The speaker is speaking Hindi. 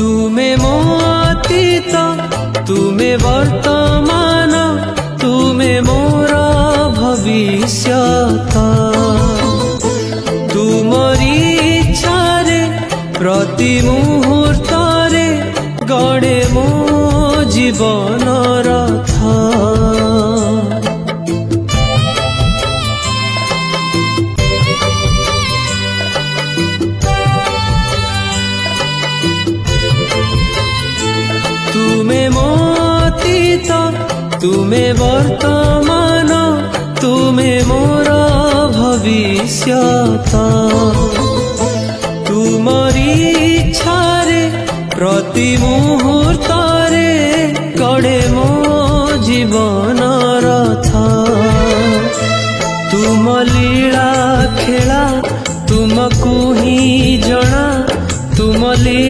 तुमे मो अतीत तुमे वर्तमान तुमे मोर भविष्यत तुमरी इच्छारे प्रति मुहूर्तरे गड़े मो जीवन रथ। तुमे मो अतीत तुमे वर्तमान तुमे मोर भविष्यत तुमरी इच्छारे प्रति मुहूर्तरे गड़े मो जीवन रथ। तुम लीला खेला